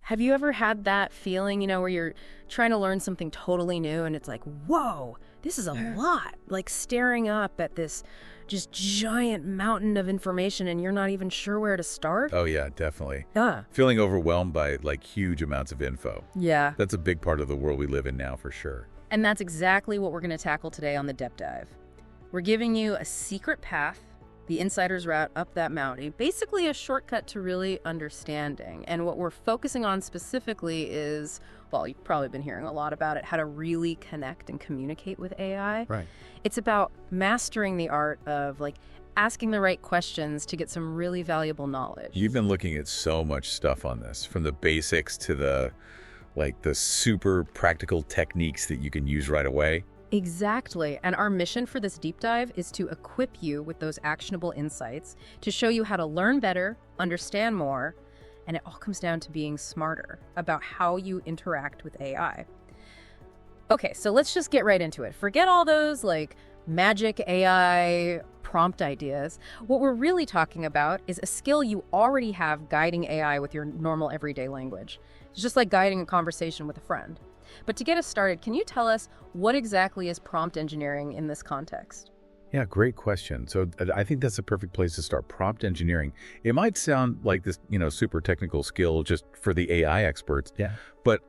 Have you ever had that feeling, where you're trying to learn something totally new and it's like, whoa, this is a lot, like staring up at this just giant mountain of information and you're not even sure where to start? Oh, yeah, definitely. Yeah. Feeling overwhelmed by like huge amounts of info. Yeah. That's a big part of the world we live in now for sure. And that's exactly what we're going to tackle today on the Depth Dive. We're giving you a secret path, the insider's route up that mountain, basically a shortcut to really understanding. And what we're focusing on specifically is, well, you've probably been hearing a lot about it, how to really connect and communicate with AI. Right. It's about mastering the art of asking the right questions to get some really valuable knowledge. You've been looking at so much stuff on this, from the basics to the super practical techniques that you can use right away. Exactly. And our mission for this deep dive is to equip you with those actionable insights to show you how to learn better, understand more, and it all comes down to being smarter about how you interact with AI. Okay, so let's just get right into it. Forget all those magic AI prompt ideas. What we're really talking about is a skill you already have guiding AI with your normal everyday language. It's just like guiding a conversation with a friend. But to get us started, can you tell us what exactly is prompt engineering in this context? Yeah, great question. So I think that's a perfect place to start. Prompt engineering. It might sound like this, super technical skill just for the AI experts. Yeah. But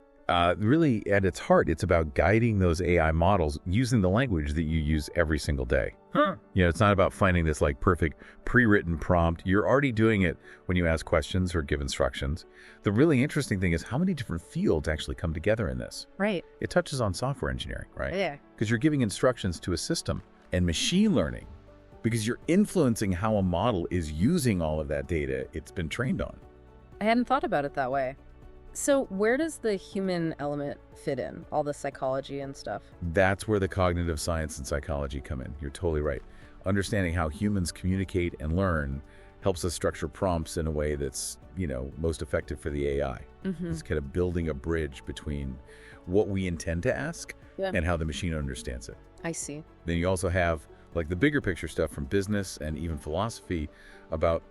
really, at its heart, it's about guiding those AI models using the language that you use every single day. Huh. It's not about finding this perfect pre-written prompt. You're already doing it when you ask questions or give instructions. The really interesting thing is how many different fields actually come together in this. Right. It touches on software engineering, right? Yeah. Because you're giving instructions to a system, and machine learning, because you're influencing how a model is using all of that data it's been trained on. I hadn't thought about it that way. So where does the human element fit in, all the psychology and stuff? That's where the cognitive science and psychology come in. You're totally right. Understanding how humans communicate and learn helps us structure prompts in a way that's, most effective for the AI. Mm-hmm. It's kind of building a bridge between what we intend to ask and how the machine understands it. I see. Then you also have the bigger picture stuff from business and even philosophy about,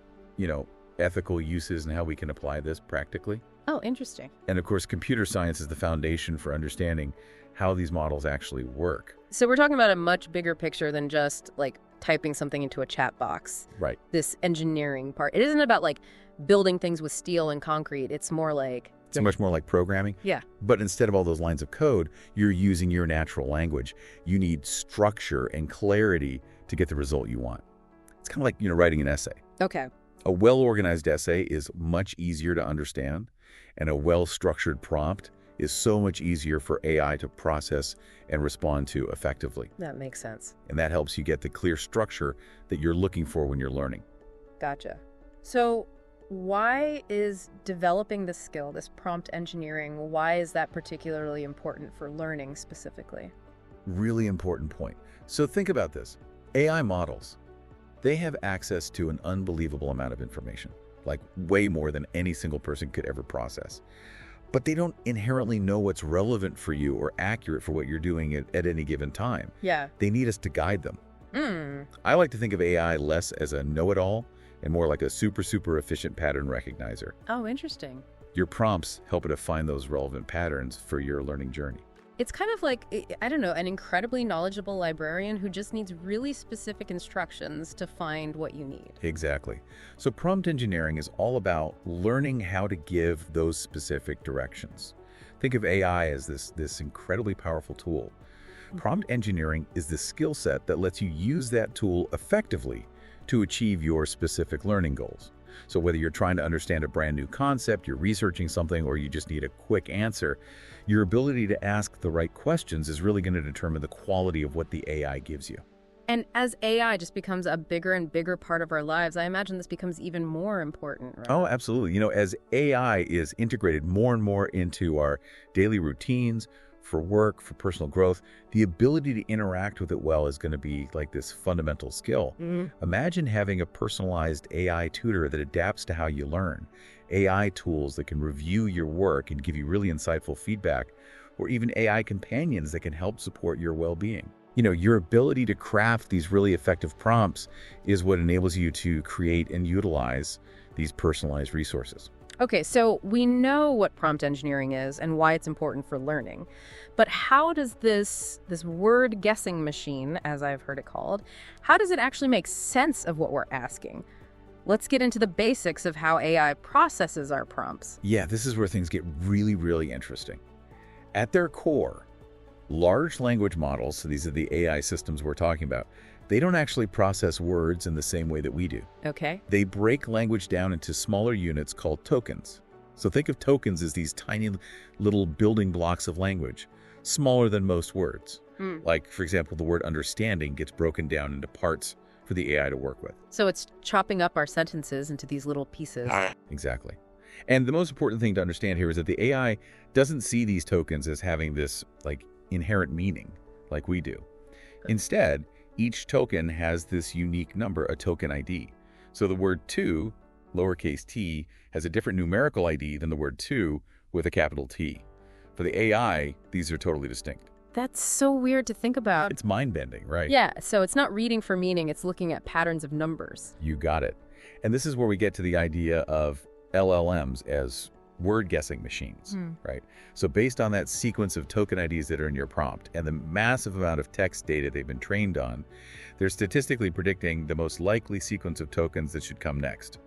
ethical uses and how we can apply this practically. Oh, interesting. And of course, computer science is the foundation for understanding how these models actually work. So we're talking about a much bigger picture than just typing something into a chat box. Right. This engineering part. It isn't about building things with steel and concrete. It's more It's much more like programming. Yeah. But instead of all those lines of code, you're using your natural language. You need structure and clarity to get the result you want. It's kind of like, writing an essay. Okay. A well-organized essay is much easier to understand, and a well-structured prompt is so much easier for AI to process and respond to effectively. That makes sense. And that helps you get the clear structure that you're looking for when you're learning. Gotcha. So why is developing this skill, this prompt engineering, why is that particularly important for learning specifically? Really important point. So think about this. AI models, they have access to an unbelievable amount of information, way more than any single person could ever process. But they don't inherently know what's relevant for you or accurate for what you're doing at any given time. Yeah. They need us to guide them. I like to think of AI less as a know-it-all and more like a super, super efficient pattern recognizer. Oh, interesting. Your prompts help it to find those relevant patterns for your learning journey. It's kind of an incredibly knowledgeable librarian who just needs really specific instructions to find what you need. Exactly. So prompt engineering is all about learning how to give those specific directions. Think of AI as this incredibly powerful tool. Prompt engineering is the skill set that lets you use that tool effectively to achieve your specific learning goals. So whether you're trying to understand a brand new concept, you're researching something, or you just need a quick answer, your ability to ask the right questions is really going to determine the quality of what the AI gives you. And as AI just becomes a bigger and bigger part of our lives, I imagine this becomes even more important, right? Oh, absolutely. As AI is integrated more and more into our daily routines, for work, for personal growth, the ability to interact with it well is going to be this fundamental skill. Mm-hmm. Imagine having a personalized AI tutor that adapts to how you learn, AI tools that can review your work and give you really insightful feedback, or even AI companions that can help support your well-being. Your ability to craft these really effective prompts is what enables you to create and utilize these personalized resources. Okay, so we know what prompt engineering is and why it's important for learning. But how does this word guessing machine, as I've heard it called, how does it actually make sense of what we're asking? Let's get into the basics of how AI processes our prompts. Yeah, this is where things get really, really interesting. At their core, large language models, so these are the AI systems we're talking about, they don't actually process words in the same way that we do. Okay. They break language down into smaller units called tokens. So think of tokens as these tiny little building blocks of language, smaller than most words. Like, for example, the word understanding gets broken down into parts for the AI to work with. So it's chopping up our sentences into these little pieces. Exactly. And the most important thing to understand here is that the AI doesn't see these tokens as having this inherent meaning like we do. Instead, each token has this unique number, a token ID. So the word to, lowercase t, has a different numerical ID than the word to with a capital T. For the AI, these are totally distinct. That's so weird to think about. It's mind-bending, right? Yeah, so it's not reading for meaning, it's looking at patterns of numbers. You got it. And this is where we get to the idea of LLMs as word guessing machines, right? So based on that sequence of token IDs that are in your prompt and the massive amount of text data they've been trained on, they're statistically predicting the most likely sequence of tokens that should come next.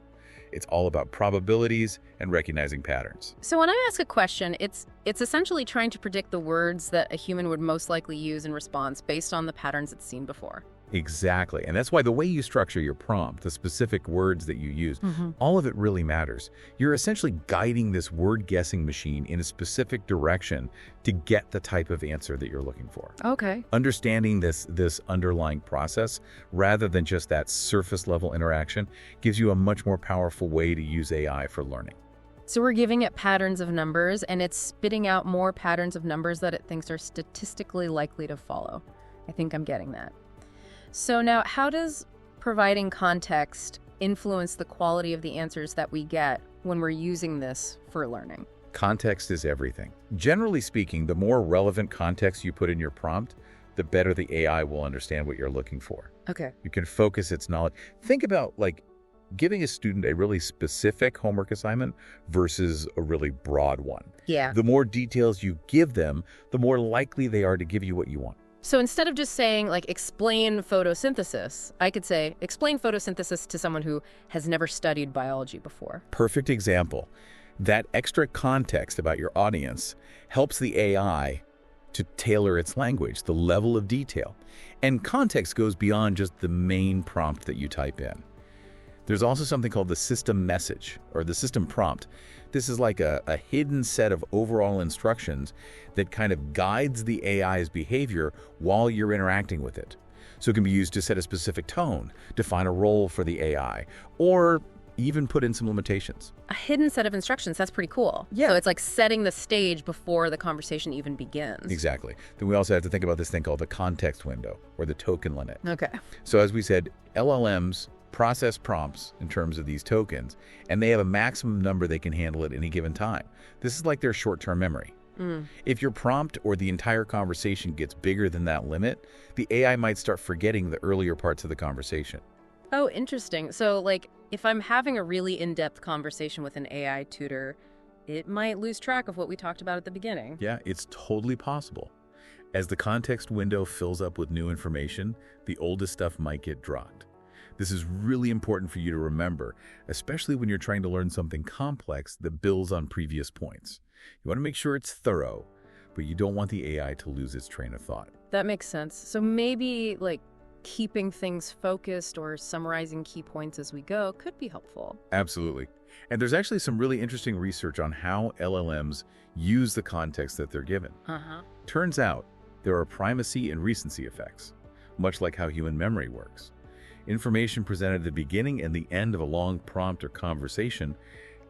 It's all about probabilities and recognizing patterns. So when I ask a question, it's essentially trying to predict the words that a human would most likely use in response based on the patterns it's seen before. Exactly. And that's why the way you structure your prompt, the specific words that you use, all of it really matters. You're essentially guiding this word guessing machine in a specific direction to get the type of answer that you're looking for. Okay. Understanding this underlying process rather than just that surface level interaction gives you a much more powerful way to use AI for learning. So we're giving it patterns of numbers and it's spitting out more patterns of numbers that it thinks are statistically likely to follow. I think I'm getting that. So now, how does providing context influence the quality of the answers that we get when we're using this for learning? Context is everything. Generally speaking, the more relevant context you put in your prompt, the better the AI will understand what you're looking for. Okay. You can focus its knowledge. Think about giving a student a really specific homework assignment versus a really broad one. Yeah. The more details you give them, the more likely they are to give you what you want. So instead of just saying, explain photosynthesis, I could say, explain photosynthesis to someone who has never studied biology before. Perfect example. That extra context about your audience helps the AI to tailor its language, the level of detail. And context goes beyond just the main prompt that you type in. There's also something called the system message or the system prompt. This is like a hidden set of overall instructions that kind of guides the AI's behavior while you're interacting with it. So it can be used to set a specific tone, define a role for the AI, or even put in some limitations. A hidden set of instructions, that's pretty cool. Yeah. So it's like setting the stage before the conversation even begins. Exactly. Then we also have to think about this thing called the context window or the token limit. Okay. So as we said, LLMs process prompts in terms of these tokens, and they have a maximum number they can handle at any given time. This is like their short-term memory. If your prompt or the entire conversation gets bigger than that limit, the AI might start forgetting the earlier parts of the conversation. Oh, interesting. So, if I'm having a really in-depth conversation with an AI tutor, it might lose track of what we talked about at the beginning. Yeah, it's totally possible. As the context window fills up with new information, the oldest stuff might get dropped. This is really important for you to remember, especially when you're trying to learn something complex that builds on previous points. You want to make sure it's thorough, but you don't want the AI to lose its train of thought. That makes sense. So maybe, keeping things focused or summarizing key points as we go could be helpful. Absolutely. And there's actually some really interesting research on how LLMs use the context that they're given. Turns out there are primacy and recency effects, much like how human memory works. Information presented at the beginning and the end of a long prompt or conversation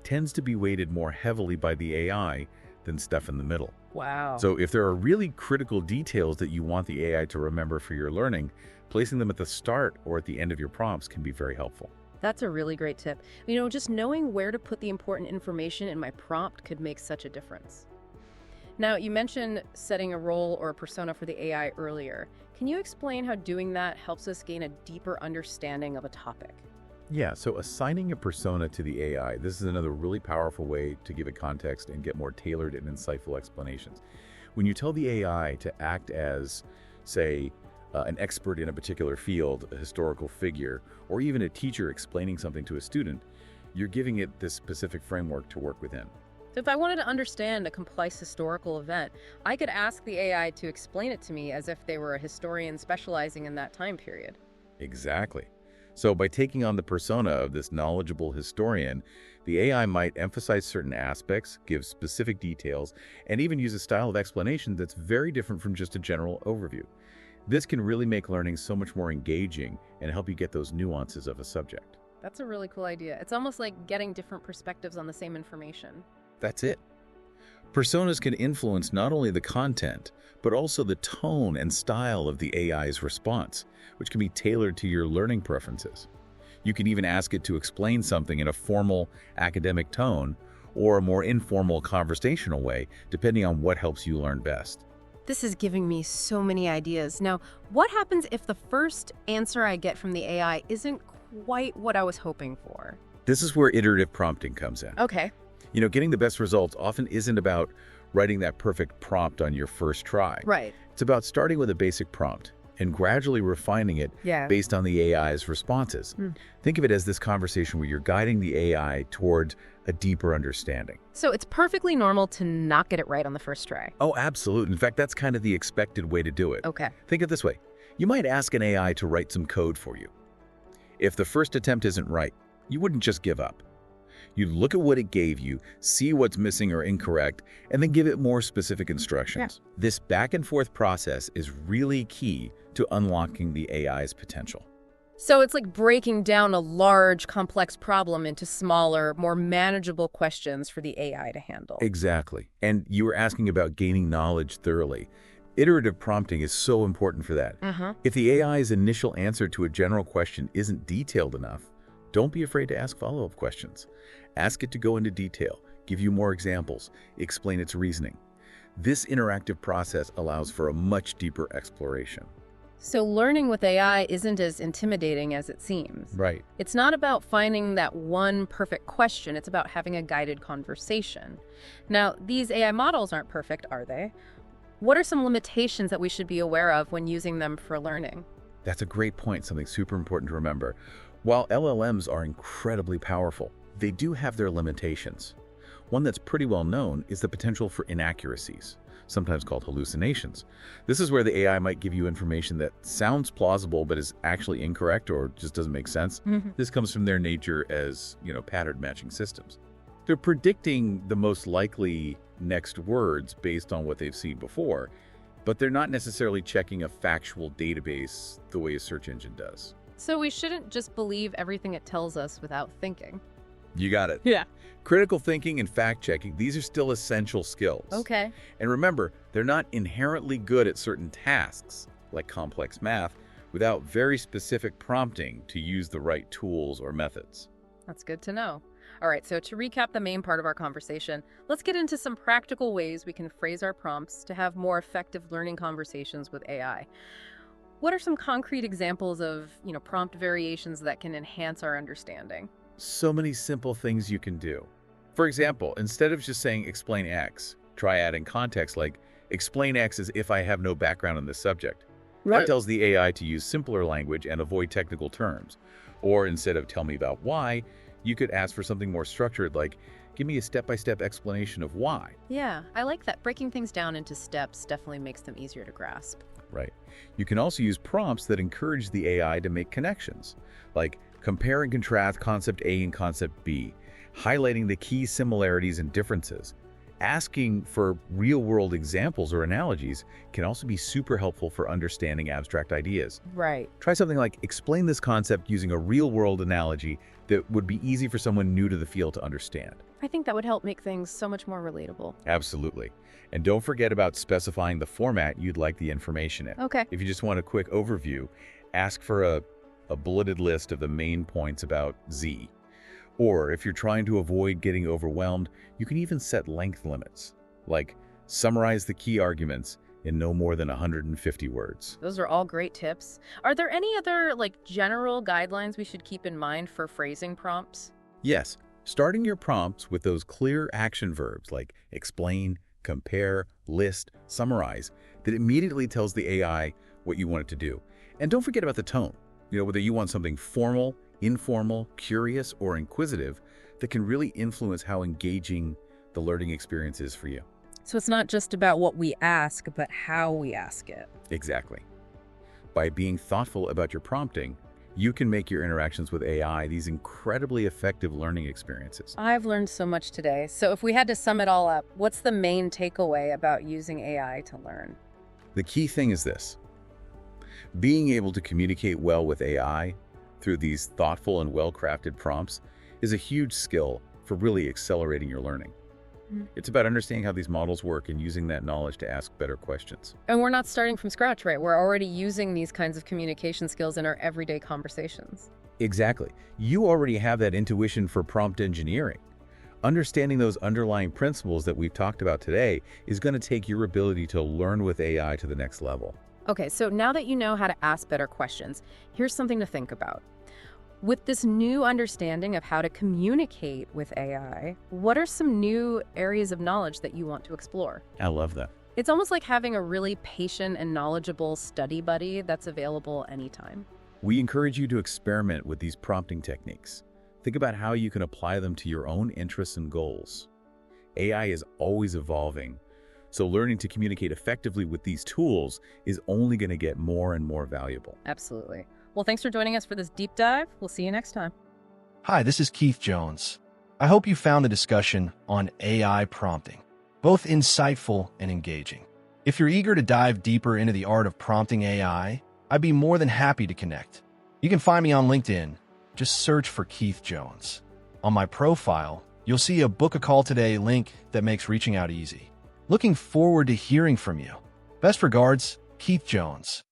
tends to be weighted more heavily by the AI than stuff in the middle. Wow. So if there are really critical details that you want the AI to remember for your learning, placing them at the start or at the end of your prompts can be very helpful. That's a really great tip. Just knowing where to put the important information in my prompt could make such a difference. Now, you mentioned setting a role or a persona for the AI earlier. Can you explain how doing that helps us gain a deeper understanding of a topic? Yeah, so assigning a persona to the AI, this is another really powerful way to give it context and get more tailored and insightful explanations. When you tell the AI to act as, say, an expert in a particular field, a historical figure, or even a teacher explaining something to a student, you're giving it this specific framework to work within. So if I wanted to understand a complex historical event, I could ask the AI to explain it to me as if they were a historian specializing in that time period. Exactly. So by taking on the persona of this knowledgeable historian, the AI might emphasize certain aspects, give specific details, and even use a style of explanation that's very different from just a general overview. This can really make learning so much more engaging and help you get those nuances of a subject. That's a really cool idea. It's almost like getting different perspectives on the same information. That's it. Personas can influence not only the content, but also the tone and style of the AI's response, which can be tailored to your learning preferences. You can even ask it to explain something in a formal academic tone or a more informal conversational way, depending on what helps you learn best. This is giving me so many ideas. Now, what happens if the first answer I get from the AI isn't quite what I was hoping for? This is where iterative prompting comes in. Okay. Getting the best results often isn't about writing that perfect prompt on your first try. Right. It's about starting with a basic prompt and gradually refining it based on the AI's responses. Think of it as this conversation where you're guiding the AI toward a deeper understanding. So it's perfectly normal to not get it right on the first try. Oh, absolutely. In fact, that's kind of the expected way to do it. Okay. Think of it this way. You might ask an AI to write some code for you. If the first attempt isn't right, you wouldn't just give up. You'd look at what it gave you, see what's missing or incorrect, and then give it more specific instructions. This back and forth process is really key to unlocking the AI's potential. So it's like breaking down a large, complex problem into smaller, more manageable questions for the AI to handle. Exactly. And you were asking about gaining knowledge thoroughly. Iterative prompting is so important for that. If the AI's initial answer to a general question isn't detailed enough, don't be afraid to ask follow-up questions. Ask it to go into detail, give you more examples, explain its reasoning. This interactive process allows for a much deeper exploration. So learning with AI isn't as intimidating as it seems. Right. It's not about finding that one perfect question. It's about having a guided conversation. Now, these AI models aren't perfect, are they? What are some limitations that we should be aware of when using them for learning? That's a great point, something super important to remember. While LLMs are incredibly powerful, they do have their limitations. One that's pretty well known is the potential for inaccuracies, sometimes called hallucinations. This is where the AI might give you information that sounds plausible but is actually incorrect or just doesn't make sense. This comes from their nature as, pattern matching systems. They're predicting the most likely next words based on what they've seen before, but they're not necessarily checking a factual database the way a search engine does. So we shouldn't just believe everything it tells us without thinking. You got it. Yeah. Critical thinking and fact-checking, these are still essential skills. Okay. And remember, they're not inherently good at certain tasks, like complex math, without very specific prompting to use the right tools or methods. That's good to know. All right, so to recap the main part of our conversation, let's get into some practical ways we can phrase our prompts to have more effective learning conversations with AI. What are some concrete examples of, prompt variations that can enhance our understanding? So many simple things you can do. For example, instead of just saying explain X, try adding context like explain X as if I have no background in this subject. That tells the AI to use simpler language and avoid technical terms. Or instead of tell me about Y, you could ask for something more structured like give me a step-by-step explanation of why. Yeah, I like that. Breaking things down into steps definitely makes them easier to grasp. Right. You can also use prompts that encourage the AI to make connections, like compare and contrast concept A and concept B, highlighting the key similarities and differences. Asking for real-world examples or analogies can also be super helpful for understanding abstract ideas. Right. Try something like explain this concept using a real-world analogy that would be easy for someone new to the field to understand. I think that would help make things so much more relatable. Absolutely. And don't forget about specifying the format you'd like the information in. Okay. If you just want a quick overview, ask for a bulleted list of the main points about Z. Or if you're trying to avoid getting overwhelmed, you can even set length limits, like summarize the key arguments in no more than 150 words. Those are all great tips. Are there any other, general guidelines we should keep in mind for phrasing prompts? Yes, starting your prompts with those clear action verbs like explain, compare, list, summarize, that immediately tells the AI what you want it to do. And don't forget about the tone. Whether you want something formal, informal, curious, or inquisitive, that can really influence how engaging the learning experience is for you. So it's not just about what we ask, but how we ask it. Exactly. By being thoughtful about your prompting, you can make your interactions with AI these incredibly effective learning experiences. I've learned so much today. So if we had to sum it all up, what's the main takeaway about using AI to learn? The key thing is this: being able to communicate well with AI through these thoughtful and well-crafted prompts is a huge skill for really accelerating your learning. It's about understanding how these models work and using that knowledge to ask better questions. And we're not starting from scratch, right? We're already using these kinds of communication skills in our everyday conversations. Exactly. You already have that intuition for prompt engineering. Understanding those underlying principles that we've talked about today is going to take your ability to learn with AI to the next level. Okay, so now that you know how to ask better questions, here's something to think about. With this new understanding of how to communicate with AI, what are some new areas of knowledge that you want to explore? I love that. It's almost like having a really patient and knowledgeable study buddy that's available anytime. We encourage you to experiment with these prompting techniques. Think about how you can apply them to your own interests and goals. AI is always evolving, so learning to communicate effectively with these tools is only going to get more and more valuable. Absolutely. Well, thanks for joining us for this deep dive. We'll see you next time. Hi, this is Keith Jones. I hope you found the discussion on AI prompting both insightful and engaging. If you're eager to dive deeper into the art of prompting AI, I'd be more than happy to connect. You can find me on LinkedIn. Just search for Keith Jones. On my profile, you'll see a Book a Call Today link that makes reaching out easy. Looking forward to hearing from you. Best regards, Keith Jones.